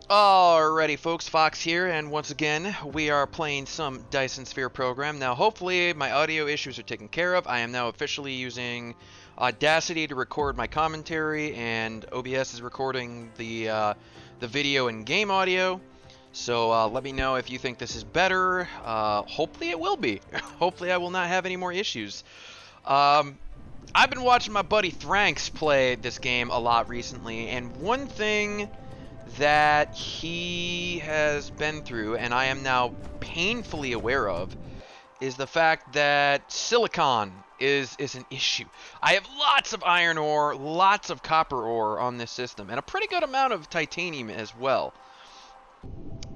Alrighty folks, Fox here, and once again, we are playing some Dyson Sphere Program. Now hopefully my audio issues are taken care of. I am now officially using Audacity to record my commentary, and OBS is recording the video and game audio. So let me know if you think this is better. Hopefully it will be. Hopefully I will not have any more issues. I've been watching my buddy Thranks play this game a lot recently, and one thing that he has been through, and I am now painfully aware of, is the fact that silicon is an issue. I have lots of iron ore, lots of copper ore on this system, and a pretty good amount of titanium as well.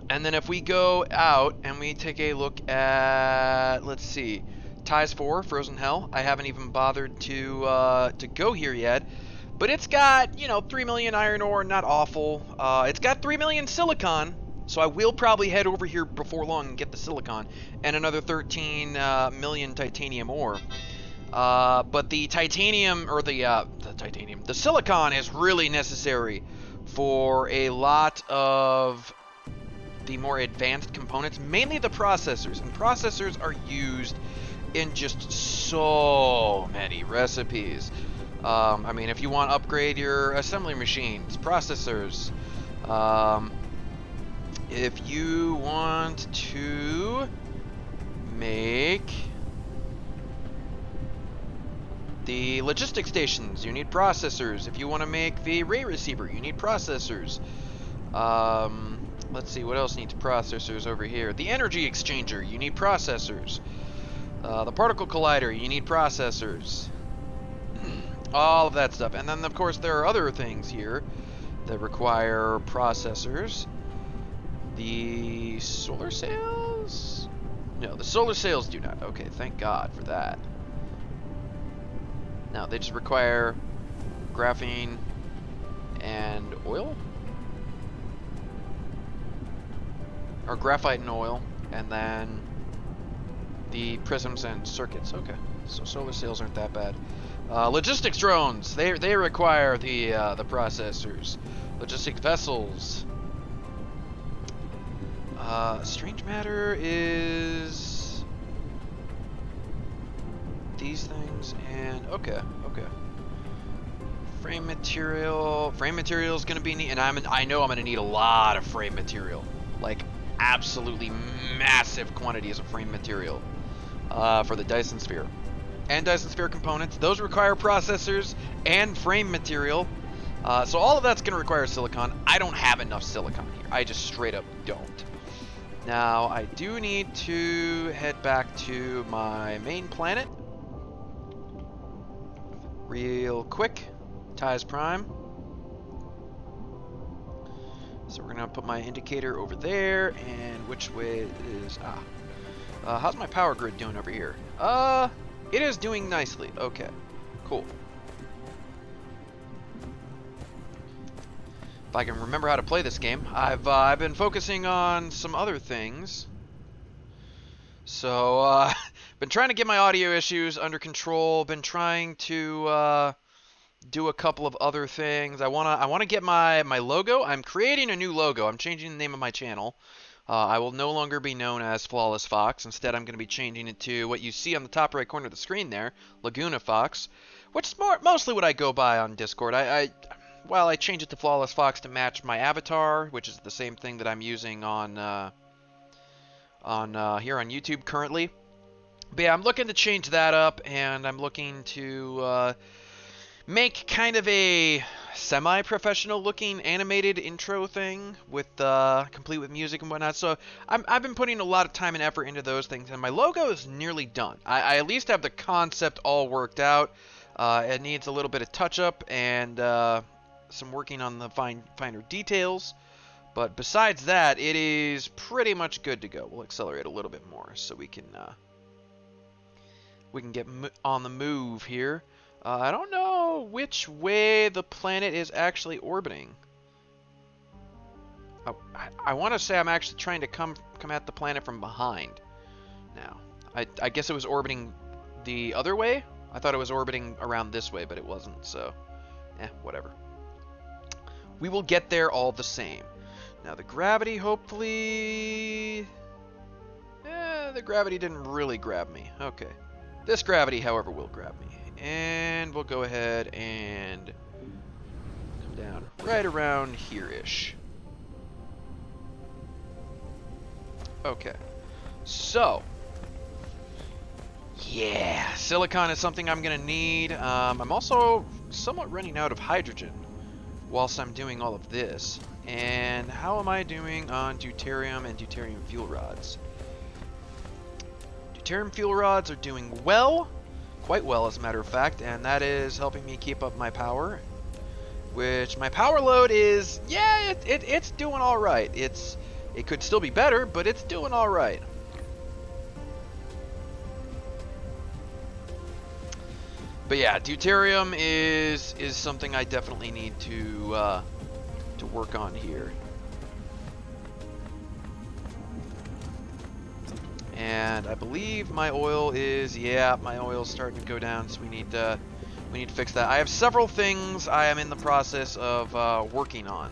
And then if we go out and we take a look at, let's see, Ties 4, Frozen Hell. I haven't even bothered to go here yet. But it's got, 3 million iron ore, not awful. It's got 3 million silicon, so I will probably head over here before long and get the silicon, and another 13 million titanium ore. But the titanium, or the silicon is really necessary for a lot of the more advanced components, mainly the processors. And processors are used in just so many recipes. I mean, if you want to upgrade your assembly machines, processors, if you want to make the logistic stations, you need processors. If you want to make the ray receiver, you need processors. Let's see, what else needs processors over here? The energy exchanger, you need processors. The particle collider, you need processors. All of that stuff. And then, of course, there are other things here that require processors. The solar sails? No, the solar sails do not. Okay, thank God for that. No, they just require graphene and oil? Or graphite and oil. And then the prisms and circuits. Okay, so solar sails aren't that bad. Logistics drones, they require the processors. Logistic vessels. Strange matter is these things, and okay. Frame material is gonna be neat, and I know I'm gonna need a lot of frame material, like absolutely massive quantities of frame material for the Dyson Sphere. And Dyson Sphere components. Those require processors and frame material. So all of that's going to require silicon. I don't have enough silicon here. I just straight up don't. Now, I do need to head back to my main planet real quick. Ties Prime. So we're going to put my indicator over there. And which way is... how's my power grid doing over here? It is doing nicely. Okay, cool. If I can remember how to play this game. I've been focusing on some other things. So, been trying to get my audio issues under control. Been trying to do a couple of other things. I wanna get my logo. I'm creating a new logo. I'm changing the name of my channel. I will no longer be known as Flawless Fox. Instead, I'm going to be changing it to what you see on the top right corner of the screen there, Laguna Fox, which is mostly what I go by on Discord. Well, I changed it to Flawless Fox to match my avatar, which is the same thing that I'm using on here on YouTube currently. But yeah, I'm looking to change that up, and I'm looking to make kind of a semi-professional looking animated intro thing with complete with music and whatnot. So I've been putting a lot of time and effort into those things, and my logo is nearly done. I at least have the concept all worked out. It needs a little bit of touch up and some working on the finer details, but besides that, it is pretty much good to go. We'll accelerate a little bit more so we can get on the move here. I don't know which way the planet is actually orbiting. Oh, I want to say I'm actually trying to come at the planet from behind now. I guess it was orbiting the other way? I thought it was orbiting around this way, but it wasn't, so whatever. We will get there all the same. Now the gravity, hopefully... the gravity didn't really grab me. Okay. This gravity, however, will grab me. And we'll go ahead and come down right around here-ish. Okay. So... yeah, silicon is something I'm going to need. I'm also somewhat running out of hydrogen whilst I'm doing all of this. And how am I doing on deuterium and deuterium fuel rods? Deuterium fuel rods are doing well, quite well as a matter of fact, and that is helping me keep up my power. Which my power load is, yeah, it's doing all right. It could still be better, but it's doing all right. But yeah, deuterium is something I definitely need to work on here. And I believe my oil is, yeah, my oil's starting to go down, so we need to fix that. I have several things I am in the process of working on.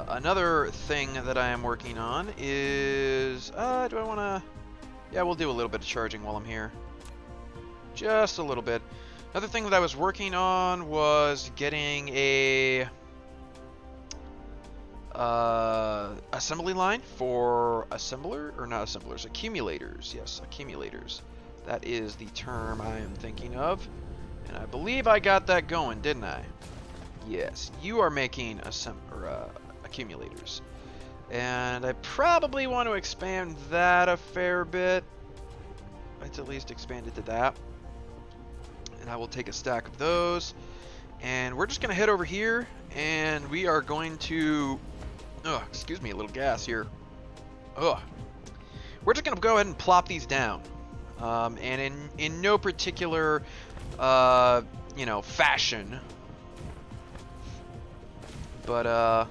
Another thing that I am working on is, do I want to, yeah, we'll do a little bit of charging while I'm here. Just a little bit. Another thing that I was working on was getting a assembly line for assembler, or not assemblers, accumulators. Yes, accumulators. That is the term I am thinking of. And I believe I got that going, didn't I? Yes, you are making accumulators. And I probably want to expand that a fair bit. Let's at least expand it to that. And I will take a stack of those. And we're just going to head over here. And we are going to... oh, excuse me, a little gas here. Ugh. We're just going to go ahead and plop these down. And in no particular, you know, fashion. But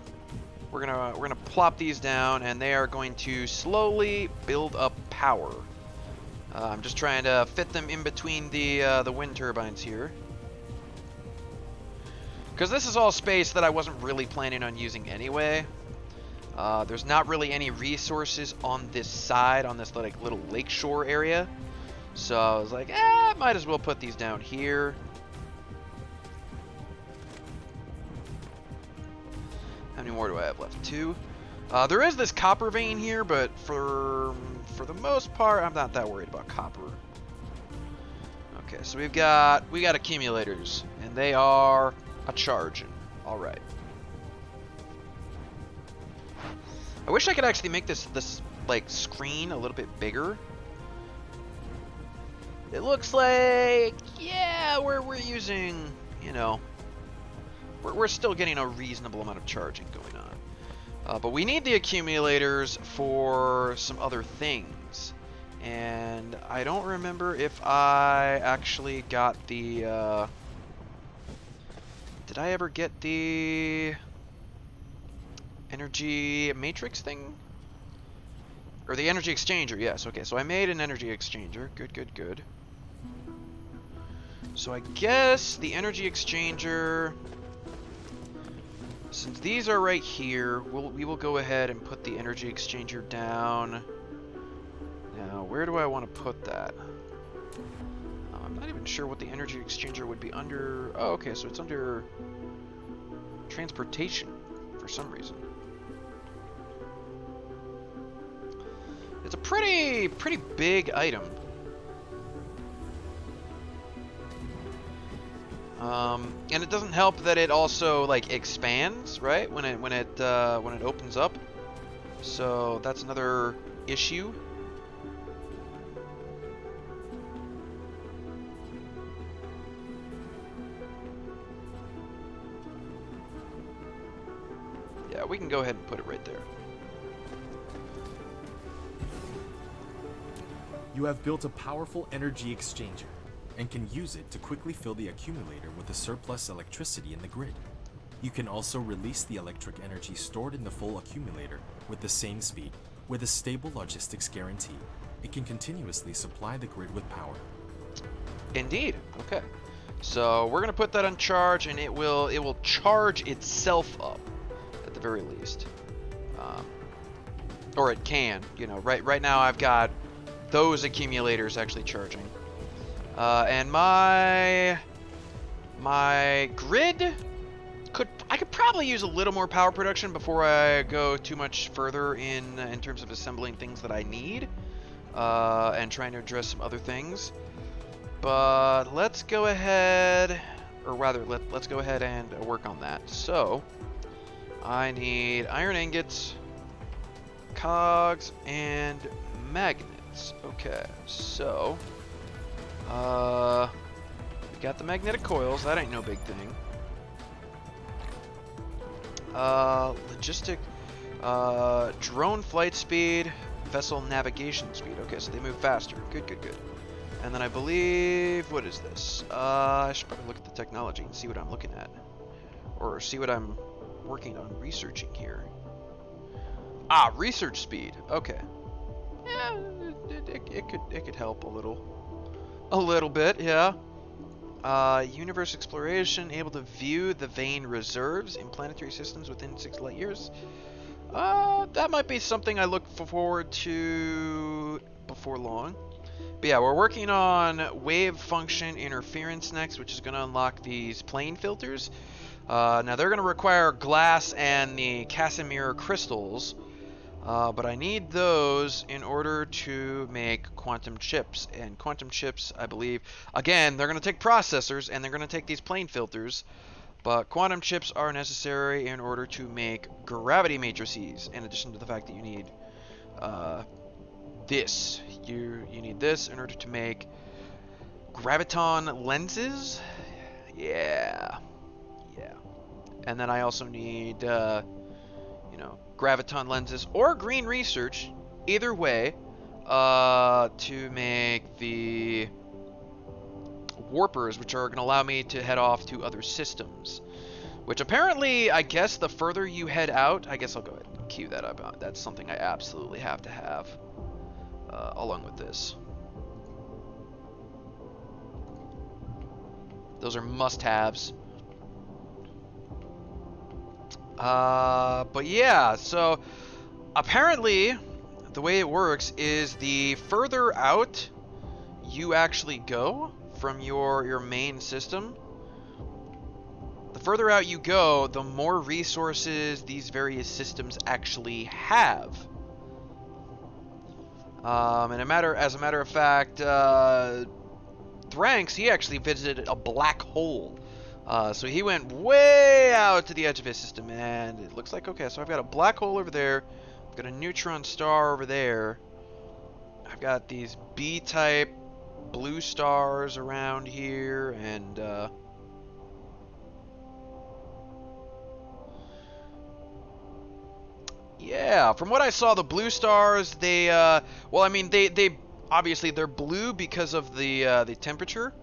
we're gonna plop these down, and they are going to slowly build up power. I'm just trying to fit them in between the wind turbines here, because this is all space that I wasn't really planning on using anyway. There's not really any resources on this side, on this like little lakeshore area. So I was like, might as well put these down here. How many more do I have left? 2. There is this copper vein here, but for the most part, I'm not that worried about copper. Okay, so we got accumulators, and they are a charging. All right. I wish I could actually make this like screen a little bit bigger. It looks like, yeah, we're using, you know, we're still getting a reasonable amount of charging going on. But we need the accumulators for some other things. And I don't remember if I actually got the, did I ever get the energy matrix thing? Or the energy exchanger, yes. Okay, so I made an energy exchanger. Good, good, good. So I guess the energy exchanger, since these are right here, we will go ahead and put the energy exchanger down. Now, where do I want to put that? I'm not even sure what the energy exchanger would be under. Oh, okay, so it's under transportation for some reason. It's a pretty big item. And it doesn't help that it also like expands, right? When it opens up. So that's another issue. Yeah, we can go ahead and put it right there. You have built a powerful energy exchanger and can use it to quickly fill the accumulator with the surplus electricity in the grid. You can also release the electric energy stored in the full accumulator with the same speed. With a stable logistics guarantee, it can continuously supply the grid with power. Indeed. Okay. So we're gonna put that on charge, and it will charge itself up at the very least. Um, or it can, you know. Right now I've got those accumulators actually charging. And my grid I could probably use a little more power production before I go too much further in terms of assembling things that I need, and trying to address some other things. But let's go ahead, or rather, let's go ahead and work on that. So I need iron ingots, cogs, and magnets. Okay, so we got the magnetic coils. That ain't no big thing. Logistic, drone flight speed, vessel navigation speed. Okay, so they move faster. Good. And then I believe, what is this? I should probably look at the technology and see what I'm looking at, or see what I'm working on researching here. Ah, research speed. Okay. Yeah, it could help a little bit. Yeah. Universe exploration, able to view the vein reserves in planetary systems within 6 light years. That might be something I look forward to before long. But yeah, we're working on wave function interference next, which is going to unlock these plane filters. Now they're going to require glass and the Casimir crystals. But I need those in order to make quantum chips. And quantum chips, I believe, again, they're going to take processors and they're going to take these plane filters. But quantum chips are necessary in order to make gravity matrices, in addition to the fact that you need this. You need this in order to make graviton lenses. Yeah. And then I also need, graviton lenses or green research, either way, to make the warpers, which are going to allow me to head off to other systems. Which apparently, I guess the further you head out, I guess I'll go ahead and queue that up. That's something I absolutely have to have, along with this. Those are must-haves. But yeah, so apparently the way it works is the further out you actually go from your main system, the further out you go, the more resources these various systems actually have. And as a matter of fact, Thranks, he actually visited a black hole. So he went way out to the edge of his system, and it looks like, okay, so I've got a black hole over there, I've got a neutron star over there, I've got these B-type blue stars around here, and, yeah, from what I saw, the blue stars, they, they obviously, they're blue because of the temperature.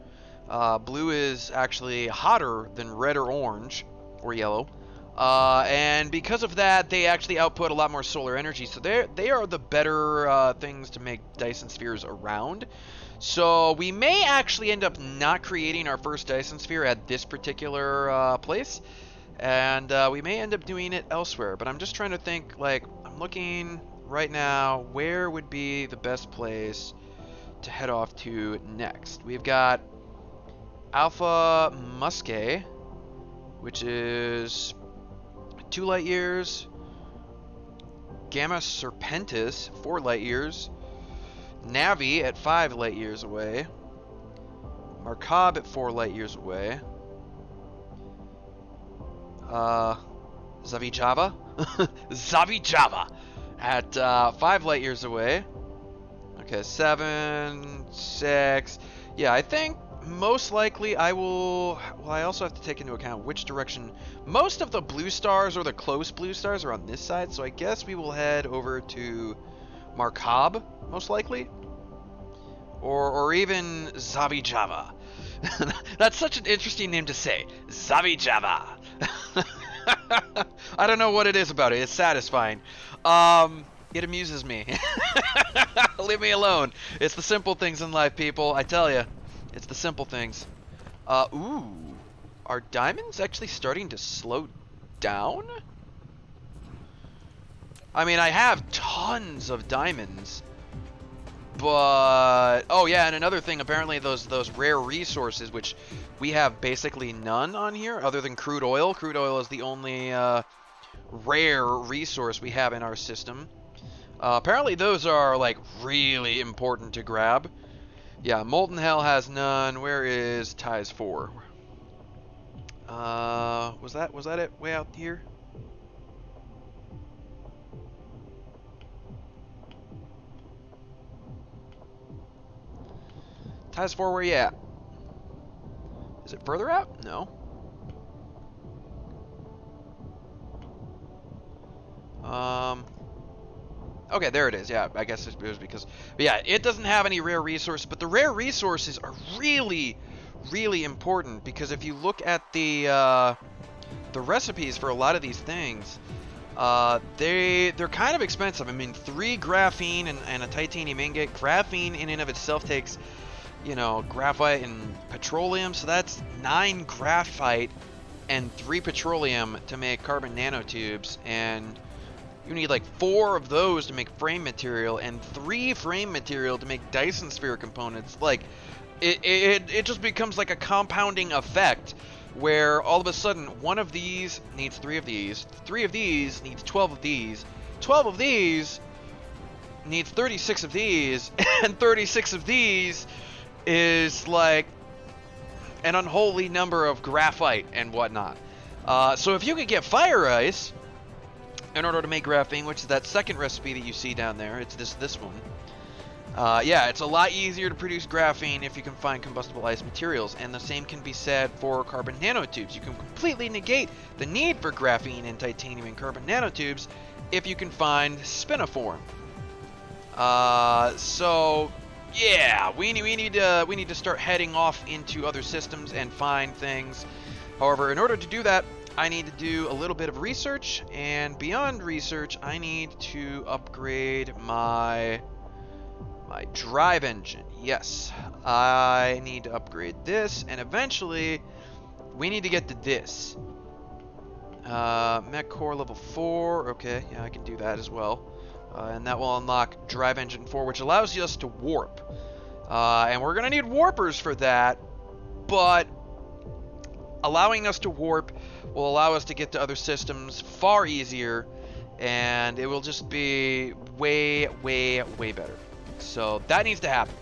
Blue is actually hotter than red or orange or yellow, and because of that, they actually output a lot more solar energy. So they are the better things to make Dyson spheres around. So we may actually end up not creating our first Dyson sphere at this particular place, and we may end up doing it elsewhere. But I'm just trying to think. Like, I'm looking right now, where would be the best place to head off to next? We've got Alpha Muscae, which is 2 light years. Gamma Serpentis, 4 light years. Navi at 5 light years away. Markab at 4 light years away. Zavijava? Zavijava at 5 light years away. Okay, 7, 6. Yeah, I think most likely I will... Well, I also have to take into account which direction... Most of the blue stars, or the close blue stars, are on this side, so I guess we will head over to Markab, most likely. Or even Zavijava. That's such an interesting name to say. Zavijava. I don't know what it is about it. It's satisfying. It amuses me. Leave me alone. It's the simple things in life, people. I tell you. It's the simple things. Ooh. Are diamonds actually starting to slow down? I mean, I have tons of diamonds, but oh yeah, and another thing, apparently those rare resources, which we have basically none on here, other than crude oil. Crude oil is the only rare resource we have in our system. Apparently, those are like really important to grab. Yeah, Molten Hell has none. Where is Ties 4? Was that it? Way out here? Ties 4, where you at? Is it further out? No. Okay, there it is. Yeah, I guess it was because... But yeah, it doesn't have any rare resources, but the rare resources are really, really important, because if you look at the recipes for a lot of these things, they're kind of expensive. I mean, 3 graphene and a titanium ingot. Graphene in and of itself takes, you know, graphite and petroleum, so that's 9 graphite and 3 petroleum to make carbon nanotubes, and you need like 4 of those to make frame material and 3 frame material to make Dyson Sphere components. Like, it just becomes like a compounding effect, where all of a sudden one of these needs 3 of these, 3 of these needs 12 of these, 12 of these needs 36 of these, and 36 of these is like an unholy number of graphite and whatnot. So if you could get fire ice in order to make graphene, which is that second recipe that you see down there, it's this one. Yeah, it's a lot easier to produce graphene if you can find combustible ice materials, and the same can be said for carbon nanotubes. You can completely negate the need for graphene and titanium and carbon nanotubes if you can find spiniform. So yeah, we need to start heading off into other systems and find things. However, in order to do that, I need to do a little bit of research, and beyond research, I need to upgrade my drive engine. Yes, I need to upgrade this, and eventually we need to get to this. Mech core level 4. Okay, yeah, I can do that as well. And that will unlock drive engine 4, which allows us to warp. And we're going to need warpers for that, but allowing us to warp will allow us to get to other systems far easier, and it will just be way, way, way better. So that needs to happen.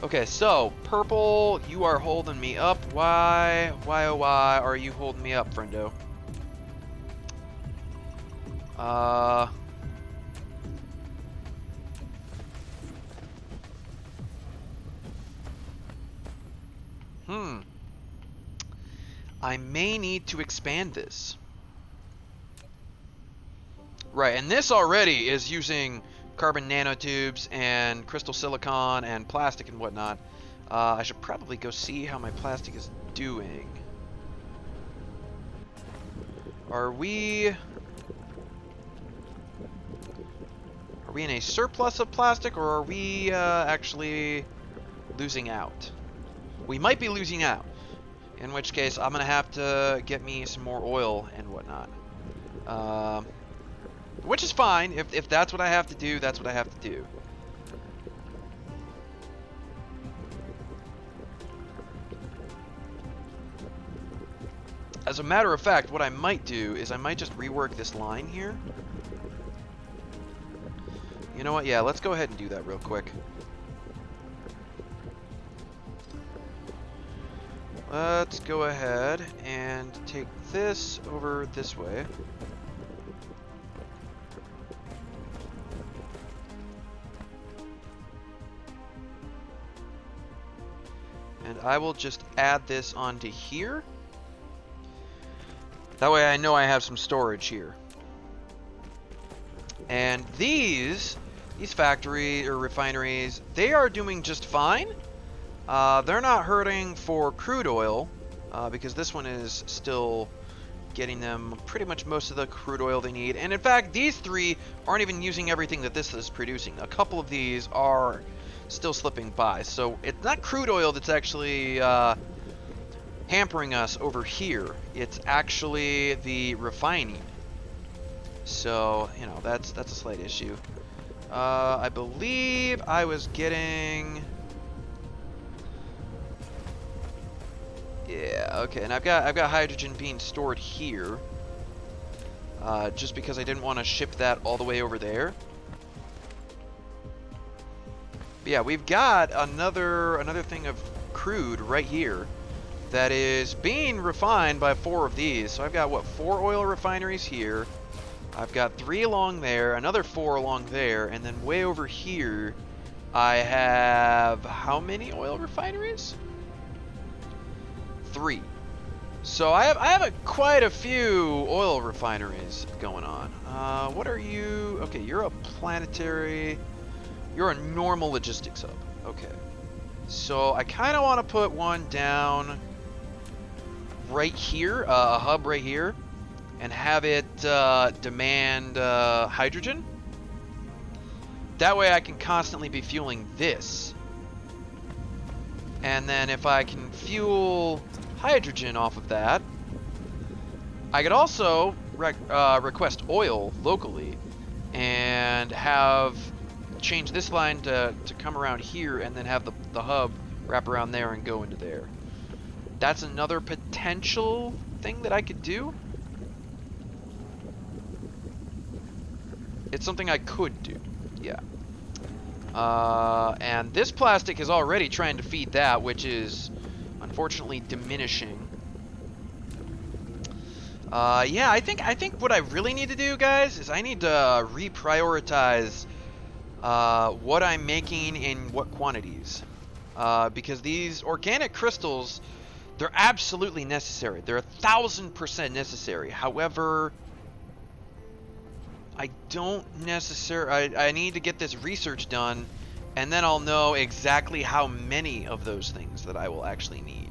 Okay, so purple, you are holding me up. Why, oh why are you holding me up, friendo? I may need to expand this. Right, and this already is using carbon nanotubes and crystal silicon and plastic and whatnot. I should probably go see how my plastic is doing. Are we in a surplus of plastic, or are we actually losing out? We might be losing out. In which case, I'm going to have to get me some more oil and whatnot. Which is fine. If that's what I have to do, that's what I have to do. As a matter of fact, what I might do is I might just rework this line here. You know what? Yeah, let's go ahead and do that real quick. Let's go ahead and take this over this way. And I will just add this onto here. That way I know I have some storage here. And these factories or refineries, they are doing just fine. They're not hurting for crude oil, because this one is still getting them pretty much most of the crude oil they need. And in fact, these 3 aren't even using everything that this is producing. A couple of these are still slipping by. So it's not crude oil that's actually hampering us over here. It's actually the refining. So, you know, that's a slight issue. I believe I was getting... Yeah, okay, and I've got hydrogen being stored here. Just because I didn't want to ship that all the way over there. But yeah, we've got another thing of crude right here that is being refined by 4 of these. So I've got, what, 4 oil refineries here. I've got 3 along there, another 4 along there, and then way over here, I have how many oil refineries? 3. So I have quite a few oil refineries going on. What are you? Okay, you're a planetary. You're a normal logistics hub. Okay. So I kind of want to put one down right here, a hub right here, and have it demand hydrogen. That way I can constantly be fueling this. And then if I can fuel hydrogen off of that, I could also request oil locally and have change this line to come around here and then have the hub wrap around there and go into there. That's another potential thing that I could do. It's something I could do, yeah. And this plastic is already trying to feed that, which is unfortunately diminishing. Yeah, I think what I really need to do, guys, is I need to reprioritize what I'm making in what quantities. Because these organic crystals, they're absolutely necessary. They're 1,000% necessary. However, I don't necessarily... I need to get this research done, and then I'll know exactly how many of those things that I will actually need.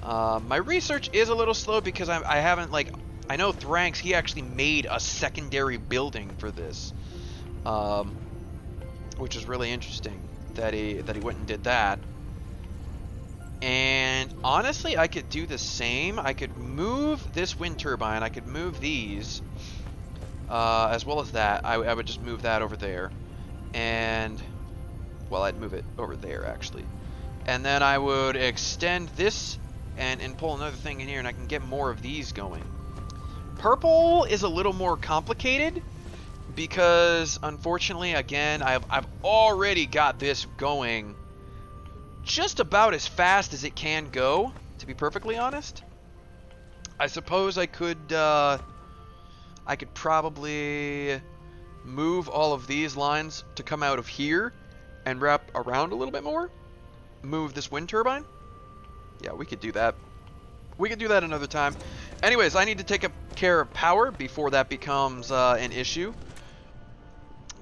My research is a little slow because I haven't, like... I know Thranks, he actually made a secondary building for this. Which is really interesting that he went and did that. And honestly, I could do the same. I could move this wind turbine. I could move these, as well as that. I would just move that over there, and well, I'd move it over there actually. And then I would extend this and pull another thing in here, and I can get more of these going. Purple is a little more complicated, because unfortunately, again, I've already got this going just about as fast as it can go, to be perfectly honest. I suppose I could probably move all of these lines to come out of here and wrap around a little bit more. Move this wind turbine. Yeah, we could do that. We could do that another time. Anyways, I need to take care of power before that becomes an issue.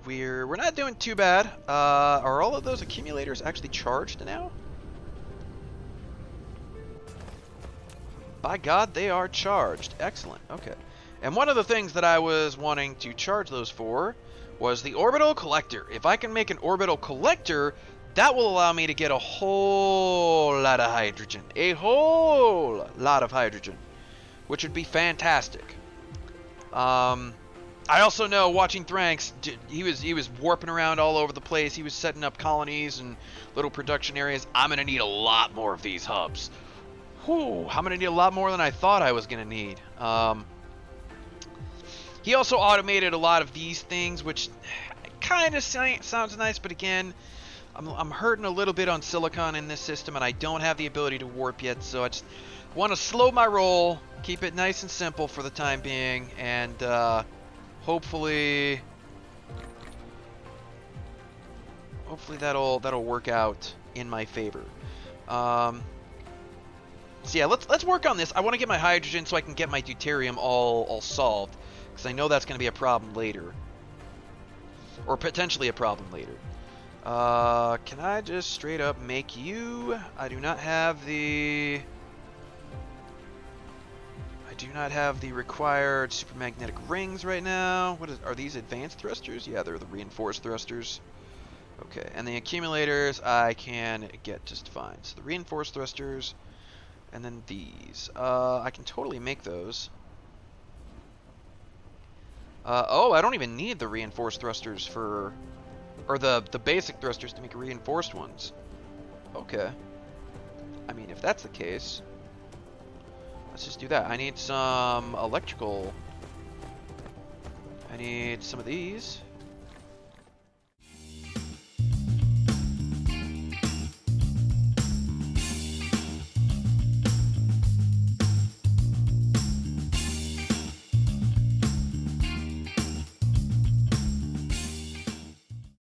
We're not doing too bad. Are all of those accumulators actually charged now? By God, they are charged. Excellent. Okay. And one of the things that I was wanting to charge those for was the orbital collector. If I can make an orbital collector, that will allow me to get a whole lot of hydrogen. A whole lot of hydrogen, which would be fantastic. I also know, watching Thranks, he was warping around all over the place. He was setting up colonies and little production areas. I'm gonna need a lot more of these hubs. Whew, I'm gonna need a lot more than I thought I was gonna need. He also automated a lot of these things, which kind of sounds nice, but again, I'm hurting a little bit on silicon in this system, and I don't have the ability to warp yet, so I just want to slow my roll, keep it nice and simple for the time being, and hopefully that'll work out in my favor. So yeah, let's work on this. I want to get my hydrogen so I can get my deuterium all solved, because I know that's going to be a problem later, or potentially a problem later. Can I just straight up make you? I do not have the required supermagnetic rings right now. Are these advanced thrusters? Yeah, they're the reinforced thrusters. Okay, and the accumulators I can get just fine. So the reinforced thrusters, and then these. I can totally make those. Oh, I don't even need the reinforced thrusters for... Or the basic thrusters to make reinforced ones. Okay. I mean, if that's the case, let's just do that. I need some electrical. I need some of these.